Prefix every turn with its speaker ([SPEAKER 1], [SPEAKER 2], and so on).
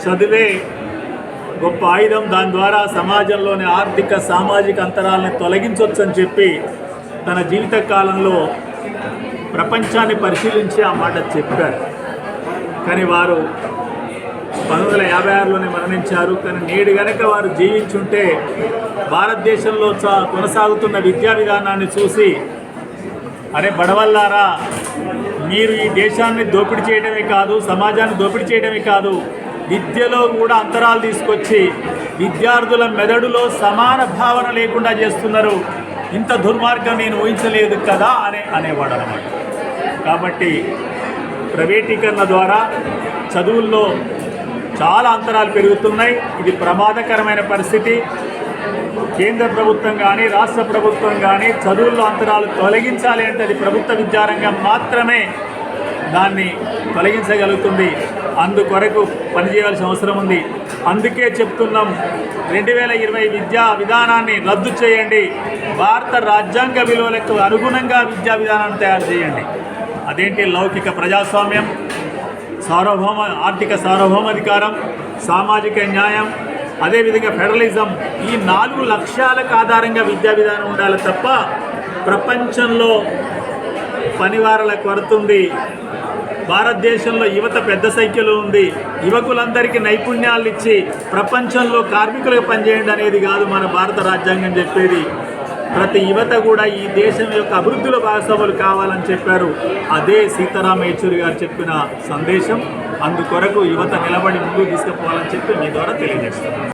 [SPEAKER 1] చదివే గొప్ప ఆయుధం, దాని ద్వారా సమాజంలోని ఆర్థిక సామాజిక అంతరాలను తొలగించవచ్చని చెప్పి తన జీవిత కాలంలో ప్రపంచాన్ని పరిశీలించి ఆ మాట చెప్పారు. కానీ వారు 1956లోనే మరణించారు. కానీ నేడు గనక వారు జీవించుంటే భారతదేశంలో కొనసాగుతున్న విద్యా విధానాన్ని చూసి, అరే బడవల్లారా, మీరు ఈ దేశాన్ని దోపిడీ చేయడమే కాదు, సమాజాన్ని దోపిడీ చేయడమే కాదు, విద్యలో కూడా అంతరాలు తీసుకొచ్చి విద్యార్థుల మెదడులో సమాన భావన లేకుండా చేస్తున్నారు. ఇంత దుర్మార్గం నేను ఊహించలేదు కదా అనేవాడు అన్నమాట. కాబట్టి ప్రైవేటీకరణ ద్వారా చదువుల్లో చాలా అంతరాలు పెరుగుతున్నాయి. ఇది ప్రమాదకరమైన పరిస్థితి. కేంద్ర ప్రభుత్వం కానీ రాష్ట్ర ప్రభుత్వం కానీ చదువుల్లో అంతరాలు తొలగించాలి అంటే అది ప్రభుత్వ విద్యారంగం మాత్రమే దాన్ని తొలగించగలుగుతుంది. అందుకొరకు పనిచేయాల్సిన అవసరం ఉంది. అందుకే చెప్తున్నాం, 2020 విద్యా విధానాన్ని రద్దు చేయండి. భారత రాజ్యాంగ విలువలకు అనుగుణంగా విద్యా విధానాన్ని తయారు చేయండి. అదేంటి? లౌకిక ప్రజాస్వామ్యం, ఆర్థిక సార్వభౌమాధికారం, సామాజిక న్యాయం, అదేవిధంగా ఫెడరలిజం, ఈ 4 లక్ష్యాలకు ఆధారంగా విద్యా విధానం ఉండాలి తప్ప ప్రపంచంలో పనివారల కొరత ఉంది. భారతదేశంలో యువత పెద్ద సంఖ్యలో ఉంది. యువకులందరికీ నైపుణ్యాలు ఇచ్చి ప్రపంచంలో కార్మికులుగా పనిచేయండి అనేది కాదు మన భారత రాజ్యాంగం చెప్పేది. ప్రతి యువత కూడా ఈ దేశం యొక్క అభివృద్ధిలో భాగస్వాములు కావాలని చెప్పారు. అదే సీతారాం యేచూరి గారు చెప్పిన సందేశం. అందుకొరకు యువత నిలబడి ముందుకు తీసుకుపోవాలని చెప్పి మీ ద్వారా తెలియజేస్తున్నాను.